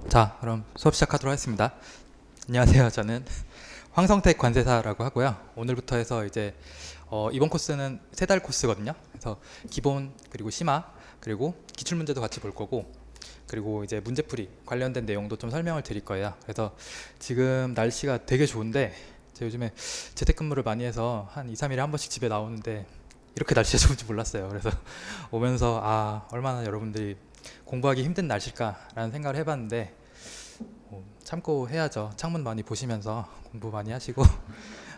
자, 그럼 수업 시작하도록 하겠습니다. 안녕하세요. 저는 황성택 관세사라고 하고요. 오늘부터 해서 이제 이번 코스는 3달 코스거든요. 그래서 기본, 그리고 심화, 그리고 기출문제도 같이 볼 거고, 그리고 이제 문제풀이 관련된 내용도 좀 설명을 드릴 거예요. 그래서 지금 날씨가 되게 좋은데, 제가 요즘에 재택근무를 많이 해서 한 2, 3일에 한 번씩 집에 나오는데 이렇게 날씨가 좋은지 몰랐어요. 그래서 오면서 얼마나 여러분들이 공부하기 힘든 날씨일까라는 생각을 해봤는데, 참고 해야죠. 창문 많이 보시면서 공부 많이 하시고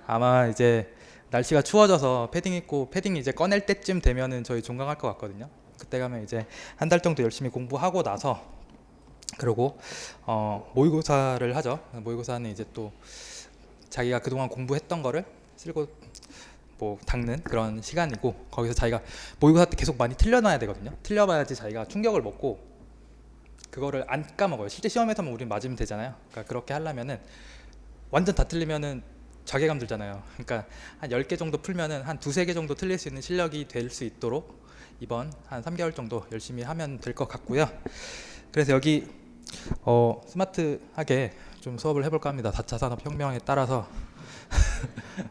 아마 이제 날씨가 추워져서 패딩 입고 패딩 이제 꺼낼 때쯤 되면은 저희 종강할 것 같거든요. 그때 가면 이제 한 달 정도 열심히 공부하고 나서, 그리고 모의고사를 하죠. 모의고사는 이제 또 자기가 그동안 공부했던 거를 쓸고 뭐 닦는 그런 시간이고, 거기서 자기가 모의고사 때 계속 많이 틀려놔야 되거든요. 틀려봐야지 자기가 충격을 먹고 그거를 안 까먹어요. 실제 시험에서만 우리는 맞으면 되잖아요. 그러니까 그렇게 하려면은 완전 다 틀리면은 자괴감 들잖아요. 그러니까 한 10개 정도 풀면은 한 2~3개 정도 틀릴 수 있는 실력이 될 수 있도록 이번 한 3개월 정도 열심히 하면 될 것 같고요. 그래서 여기 스마트하게 좀 수업을 해볼까 합니다. 4차 산업혁명에 따라서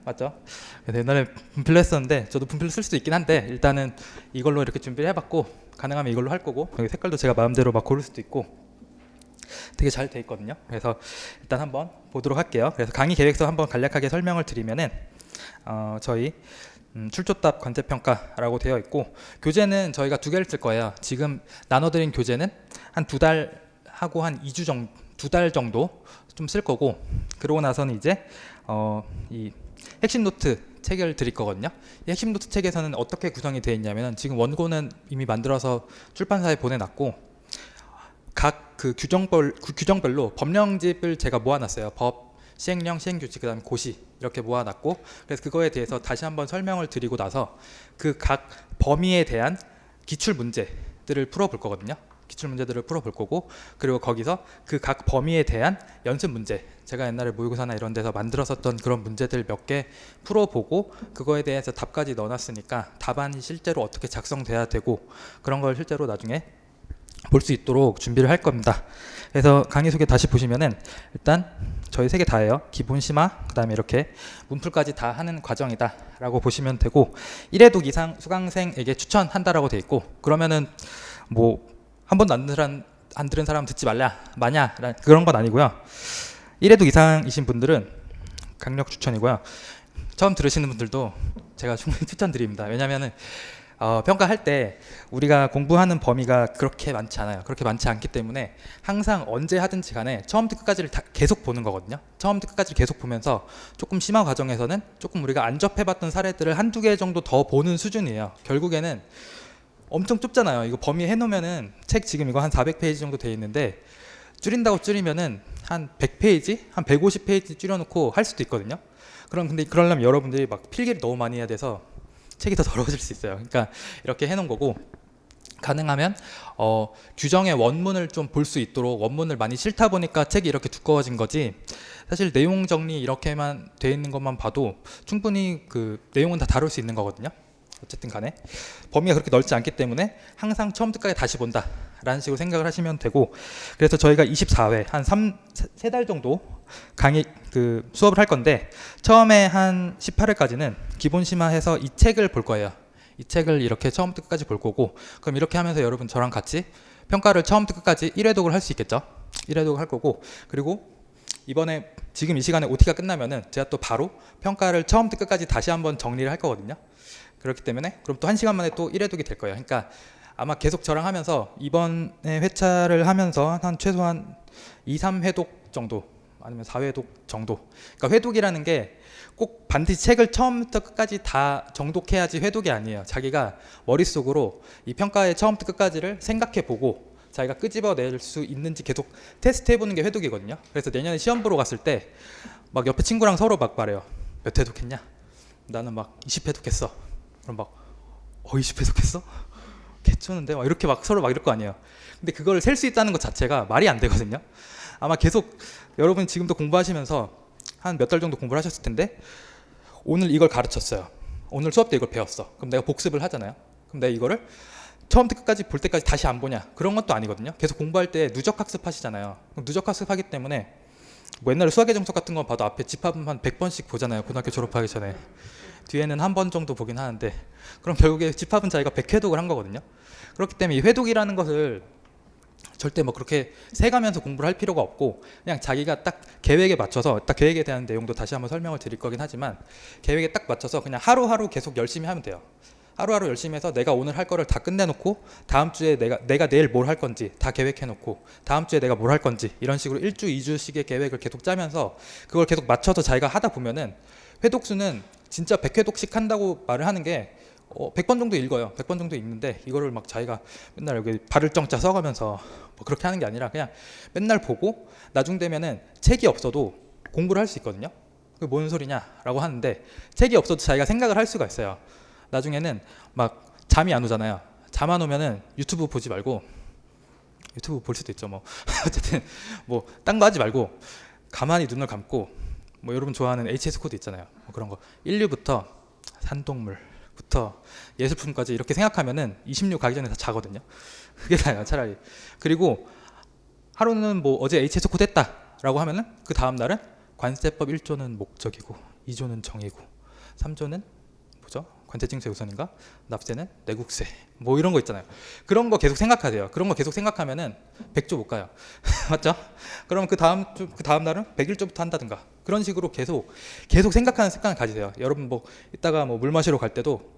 맞죠? 그래서 옛날에 분필로 했었는데, 저도 분필로 쓸 수도 있긴 한데 일단은 이걸로 이렇게 준비를 해봤고, 가능하면 이걸로 할 거고, 여기 색깔도 제가 마음대로 막 고를 수도 있고 되게 잘 돼 있거든요. 그래서 일단 한번 보도록 할게요. 그래서 강의 계획서 한번 간략하게 설명을 드리면은 저희 출조답 관제평가라고 되어 있고, 교재는 저희가 2개를 쓸 거예요. 지금 나눠드린 교재는 한 2달 하고 한 2주 정도, 2달 정도 좀 쓸 거고, 그러고 나서는 이제 이 핵심 노트 책을 드릴 거거든요. 이 핵심 노트 책에서는 어떻게 구성이 되어 있냐면, 지금 원고는 이미 만들어서 출판사에 보내놨고, 각 그 규정별로 법령집을 제가 모아놨어요. 법, 시행령, 시행규칙, 그다음에 고시 이렇게 모아놨고, 그래서 그거에 대해서 다시 한번 설명을 드리고 나서 그 각 범위에 대한 기출 문제들을 풀어볼 거거든요. 기출 문제들을 풀어볼 거고, 그리고 거기서 그 각 범위에 대한 연습 문제, 제가 옛날에 모의고사나 이런 데서 만들었었던 그런 문제들 몇 개 풀어보고, 그거에 대해서 답까지 넣어놨으니까 답안이 실제로 어떻게 작성돼야 되고 그런 걸 실제로 나중에 볼 수 있도록 준비를 할 겁니다. 그래서 강의 소개 다시 보시면은 일단 저희 3개 다예요. 기본, 심화, 그 다음에 이렇게 문풀까지 다 하는 과정이다 라고 보시면 되고, 1회독 이상 수강생에게 추천한다라고 돼 있고, 그러면은 뭐 한 번도 안 들은 사람 듣지 마냐 그런 건 아니고요. 1회독 이상이신 분들은 강력 추천이고요. 처음 들으시는 분들도 제가 충분히 추천드립니다. 왜냐면은 평가할 때 우리가 공부하는 범위가 그렇게 많지 않아요. 그렇게 많지 않기 때문에 항상 언제 하든지 간에 처음부터 끝까지를 다 계속 보는 거거든요. 처음부터 끝까지 계속 보면서 조금 심화 과정에서는 조금 우리가 안 접해봤던 사례들을 1~2개 정도 더 보는 수준이에요. 결국에는 엄청 좁잖아요. 이거 범위 해놓으면은 책 지금 이거 한 400페이지 정도 돼 있는데, 줄인다고 줄이면은 한 100페이지? 한 150페이지 줄여놓고 할 수도 있거든요. 근데 그러려면 여러분들이 막 필기를 너무 많이 해야 돼서 책이 더 더러워질 수 있어요. 그러니까 이렇게 해놓은 거고, 가능하면 규정의 원문을 좀 볼 수 있도록, 원문을 많이 싫다 보니까 책이 이렇게 두꺼워진 거지, 사실 내용 정리 이렇게만 돼 있는 것만 봐도 충분히 그 내용은 다 다룰 수 있는 거거든요. 어쨌든 간에 범위가 그렇게 넓지 않기 때문에 항상 처음부터까지 다시 본다 라는 식으로 생각을 하시면 되고, 그래서 저희가 24회 한 3달 정도 강의 수업을 할 건데, 처음에 한 18회까지는 기본 심화해서 이 책을 볼 거예요. 이 책을 이렇게 처음부터 끝까지 볼 거고, 그럼 이렇게 하면서 여러분 저랑 같이 평가를 처음부터 끝까지 1회독을 할 수 있겠죠. 1회독을 할 거고, 그리고 이번에 지금 이 시간에 OT가 끝나면은 제가 또 바로 평가를 처음부터 끝까지 다시 한번 정리를 할 거거든요. 그렇기 때문에 그럼 또 1시간 만에 또 1회독이 될 거예요. 그러니까 아마 계속 저랑 하면서 이번에 회차를 하면서 한 최소한 2~3회독 정도, 아니면 4회독 정도. 그러니까 회독이라는 게 꼭 반드시 책을 처음부터 끝까지 다 정독해야지 회독이 아니에요. 자기가 머릿속으로 이 평가의 처음부터 끝까지를 생각해 보고 자기가 끄집어낼 수 있는지 계속 테스트 해보는 게 회독이거든요. 그래서 내년에 시험 보러 갔을 때 막 옆에 친구랑 서로 막 말해요. 몇 회독했냐? 나는 막 20회독 했어. 그럼 막 20회독 했어? 개쩌는데? 막 이렇게 막 서로 막 이럴 거 아니에요. 근데 그걸 셀 수 있다는 것 자체가 말이 안 되거든요. 아마 계속 여러분 지금도 공부하시면서 한 몇 달 정도 공부를 하셨을 텐데, 오늘 이걸 가르쳤어요. 오늘 수업 때 이걸 배웠어. 그럼 내가 복습을 하잖아요. 그럼 내가 이거를 처음부터 끝까지 볼 때까지 다시 안 보냐 그런 것도 아니거든요. 계속 공부할 때 누적 학습하시잖아요. 그럼 누적 학습하기 때문에 뭐 옛날에 수학의 정석 같은 거 봐도 앞에 집합은 한 100번씩 보잖아요. 고등학교 졸업하기 전에. 뒤에는 한 번 정도 보긴 하는데 그럼 결국에 집합은 자기가 100회독을 한 거거든요. 그렇기 때문에 이 회독이라는 것을 절대 뭐 그렇게 세가면서 공부를 할 필요가 없고 그냥 자기가 딱 계획에 맞춰서 딱 계획에 대한 내용도 다시 한번 설명을 드릴 거긴 하지만 계획에 딱 맞춰서 그냥 하루하루 계속 열심히 하면 돼요. 하루하루 열심히 해서 내가 오늘 할 거를 다 끝내놓고 다음 주에 내가 내일 뭘 할 건지 다 계획해놓고 다음 주에 내가 뭘 할 건지 이런 식으로 1주, 2주씩의 계획을 계속 짜면서 그걸 계속 맞춰서 자기가 하다 보면은 회독수는 진짜 100회독씩 한다고 말을 하는 게 100번 정도 읽어요. 100번 정도 읽는데 이거를 막 자기가 맨날 여기 발을 정자 써가면서 뭐 그렇게 하는 게 아니라 그냥 맨날 보고 나중 되면은 책이 없어도 공부를 할 수 있거든요. 그게 뭔 소리냐라고 하는데 책이 없어도 자기가 생각을 할 수가 있어요. 나중에는 막 잠이 안 오잖아요. 잠 안 오면은 유튜브 보지 말고 유튜브 볼 수도 있죠. 뭐 어쨌든 뭐 딴 거 하지 말고 가만히 눈을 감고 뭐 여러분 좋아하는 HS 코드 있잖아요. 뭐 그런 거 인류부터 산동물부터 예술품까지 이렇게 생각하면은 26 가기 전에 다 자거든요. 그게 나아요 차라리. 그리고 하루는 뭐 어제 HS 코드 했다라고 하면은 그 다음 날은 관세법 1조는 목적이고 2조는 정의고 3조는 뭐죠? 관세징수 우선인가? 납세는 내국세. 뭐 이런 거 있잖아요. 그런 거 계속 생각하세요. 그런 거 계속 생각하면은 100조 못 가요. 맞죠? 그럼 그 다음 날은 101조부터 한다든가. 그런 식으로 계속 생각하는 습관을 가지세요. 여러분 뭐 이따가 뭐 물 마시러 갈 때도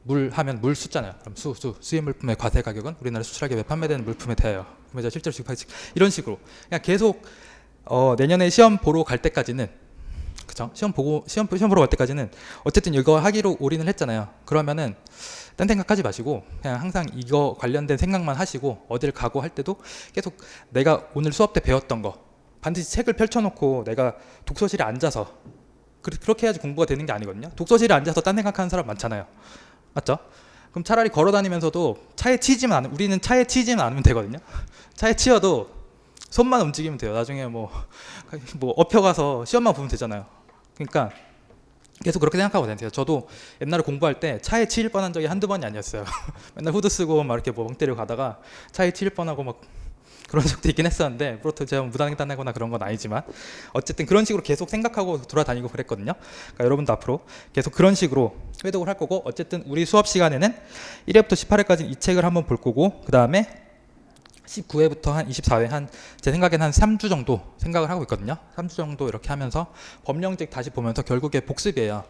물 하면 물 숫잖아요. 그럼 수입 물품의 과세 가격은 우리나라 수출하기에 판매되는 물품에 대하여 구매자 실제로 지급하지. 이런 식으로 그냥 계속 내년에 시험 보러 갈 때까지는 그쵸? 시험 보러 갈 때까지는 어쨌든 이거 하기로 올인을 했잖아요. 그러면은 딴 생각하지 마시고 그냥 항상 이거 관련된 생각만 하시고 어딜 가고 할 때도 계속 내가 오늘 수업 때 배웠던 거 반드시 책을 펼쳐놓고 내가 독서실에 앉아서 그렇게 해야지 공부가 되는 게 아니거든요. 독서실에 앉아서 딴 생각하는 사람 많잖아요. 맞죠? 그럼 차라리 걸어 다니면서도 우리는 차에 치지만 않으면 되거든요. 차에 치여도 손만 움직이면 돼요. 나중에 뭐 업혀가서 시험만 보면 되잖아요. 그러니까 계속 그렇게 생각하고 다니세요. 저도 옛날에 공부할 때 차에 치일 뻔한 적이 한두 번이 아니었어요. 맨날 후드 쓰고 막 이렇게 멍 때리고 가다가 차에 치일 뻔하고 막 그런 적도 있긴 했었는데 그렇다고 제가 무단횡단하거나 그런 건 아니지만 어쨌든 그런 식으로 계속 생각하고 돌아다니고 그랬거든요. 그러니까 여러분도 앞으로 계속 그런 식으로 회독을 할 거고 어쨌든 우리 수업 시간에는 1회부터 18회까지 이 책을 한번 볼 거고 그 다음에 19회부터 한 24회 제 생각엔 한 3주 정도 생각을 하고 있거든요. 3주 정도 이렇게 하면서 법령책 다시 보면서 결국에 복습이에요.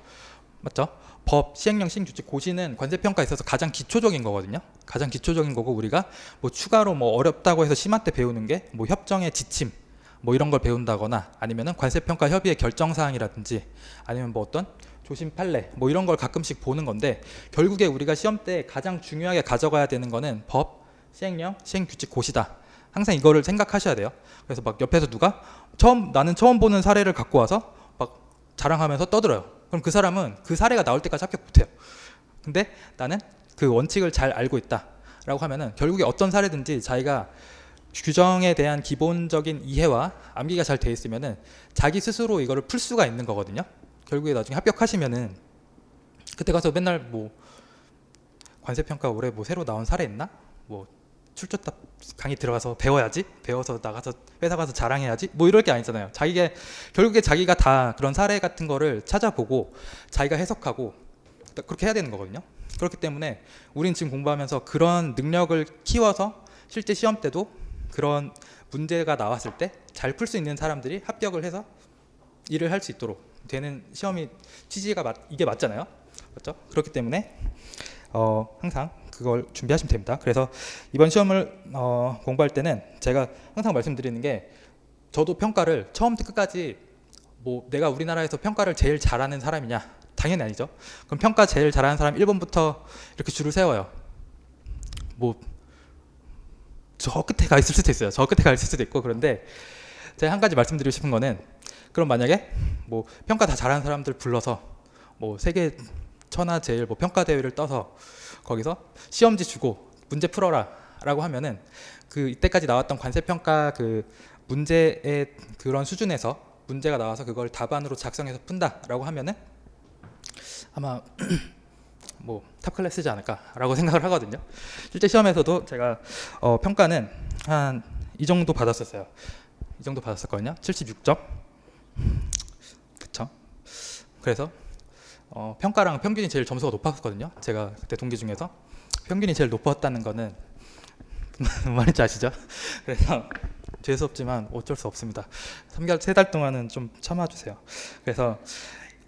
맞죠? 법, 시행령, 시행규칙, 고시는 관세평가에 있어서 가장 기초적인 거거든요. 가장 기초적인 거고 우리가 뭐 추가로 뭐 어렵다고 해서 심화 때 배우는 게 뭐 협정의 지침 뭐 이런 걸 배운다거나 아니면은 관세평가 협의의 결정사항이라든지 아니면 뭐 어떤 조심 판례 뭐 이런 걸 가끔씩 보는 건데 결국에 우리가 시험 때 가장 중요하게 가져가야 되는 거는 법, 시행령, 시행규칙, 고시다. 항상 이거를 생각하셔야 돼요. 그래서 막 옆에서 누가 나는 처음 보는 사례를 갖고 와서 막 자랑하면서 떠들어요. 그럼 그 사람은 그 사례가 나올 때까지 합격 못해요. 근데 나는 그 원칙을 잘 알고 있다라고 하면은 결국에 어떤 사례든지 자기가 규정에 대한 기본적인 이해와 암기가 잘 돼 있으면은 자기 스스로 이거를 풀 수가 있는 거거든요. 결국에 나중에 합격하시면은 그때 가서 맨날 뭐 관세평가 올해 뭐 새로 나온 사례 있나? 뭐 출조답 강의 들어가서 배워야지, 배워서 나가서 회사 가서 자랑해야지 뭐 이럴 게 아니잖아요. 결국에 자기가 다 그런 사례 같은 거를 찾아보고 자기가 해석하고 그렇게 해야 되는 거거든요. 그렇기 때문에 우린 지금 공부하면서 그런 능력을 키워서 실제 시험 때도 그런 문제가 나왔을 때 잘 풀 수 있는 사람들이 합격을 해서 일을 할 수 있도록 되는 시험이 취지가 이게 맞잖아요. 맞죠? 그렇기 때문에 항상 그걸 준비하시면 됩니다. 그래서 이번 시험을 공부할 때는 제가 항상 말씀드리는 게 저도 평가를 처음부터 끝까지 뭐 내가 우리나라에서 평가를 제일 잘하는 사람이냐 당연히 아니죠. 그럼 평가 제일 잘하는 사람 1번부터 이렇게 줄을 세워요. 뭐 저 끝에 가 있을 수도 있어요. 저 끝에 가 있을 수도 있고. 그런데 제가 한 가지 말씀드리고 싶은 거는 그럼 만약에 뭐 평가 다 잘하는 사람들 불러서 뭐 세계 천하 제일 뭐 평가 대회를 떠서 거기서 시험지 주고 문제 풀어라 라고 하면은 그 이때까지 나왔던 관세평가 그 문제의 그런 수준에서 문제가 나와서 그걸 답안으로 작성해서 푼다 라고 하면은 아마 뭐 탑 클래스지 않을까라고 생각을 하거든요. 실제 시험에서도 제가 평가는 한 이 정도 받았었어요. 이 정도 받았었거든요. 76점. 그쵸? 그래서 평가랑 평균이 제일 점수가 높았거든요. 제가 그때 동기 중에서 평균이 제일 높았다는 거는 무슨 말인지 아시죠? 그래서 죄송스럽지만 어쩔 수 없습니다. 3개월, 3달 동안은 좀 참아주세요. 그래서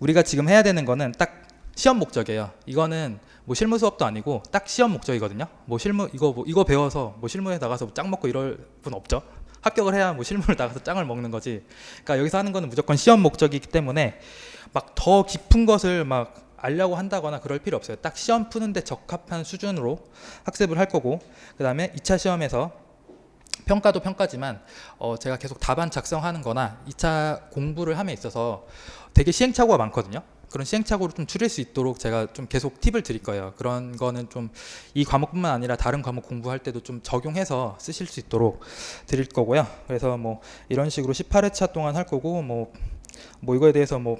우리가 지금 해야 되는 거는 딱 시험 목적이에요. 이거는 뭐 실무 수업도 아니고 딱 시험 목적이거든요. 뭐 실무 이거 배워서 뭐 실무에 나가서 짱 먹고 이럴 분 없죠. 합격을 해야 뭐 실무를 나가서 짱을 먹는 거지. 그러니까 여기서 하는 거는 무조건 시험 목적이기 때문에 막 더 깊은 것을 막 알려고 한다거나 그럴 필요 없어요. 딱 시험 푸는데 적합한 수준으로 학습을 할 거고, 그 다음에 2차 시험에서 평가도 평가지만 제가 계속 답안 작성하는 거나 2차 공부를 함에 있어서 되게 시행착오가 많거든요. 그런 시행착오를 좀 줄일 수 있도록 제가 좀 계속 팁을 드릴 거예요. 그런 거는 좀 이 과목뿐만 아니라 다른 과목 공부할 때도 좀 적용해서 쓰실 수 있도록 드릴 거고요. 그래서 뭐 이런 식으로 18회차 동안 할 거고, 뭐 이거에 대해서 뭐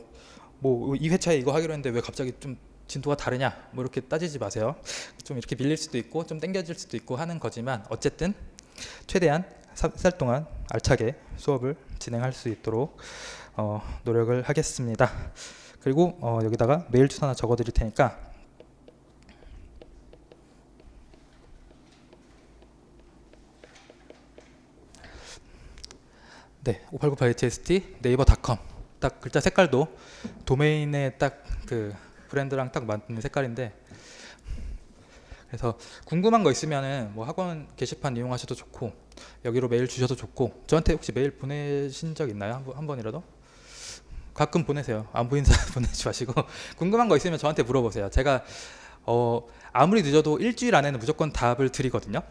2회차에 이거 하기로 했는데 왜 갑자기 좀 진도가 다르냐 뭐 이렇게 따지지 마세요. 좀 이렇게 밀릴 수도 있고 좀 당겨질 수도 있고 하는 거지만 어쨌든 최대한 3달 동안 알차게 수업을 진행할 수 있도록 노력을 하겠습니다. 그리고 여기다가 메일 주소 하나 적어 드릴 테니까 네, 5898hst 네이버닷컴 딱 글자 색깔도 도메인의 딱 그 브랜드랑 딱 맞는 색깔인데, 그래서 궁금한 거 있으면은 뭐 학원 게시판 이용하셔도 좋고 여기로 메일 주셔도 좋고, 저한테 혹시 메일 보내신 적 있나요? 한 번이라도? 가끔 보내세요. 안부 인사 보내지 마시고 궁금한 거 있으면 저한테 물어보세요. 제가 아무리 늦어도 일주일 안에는 무조건 답을 드리거든요.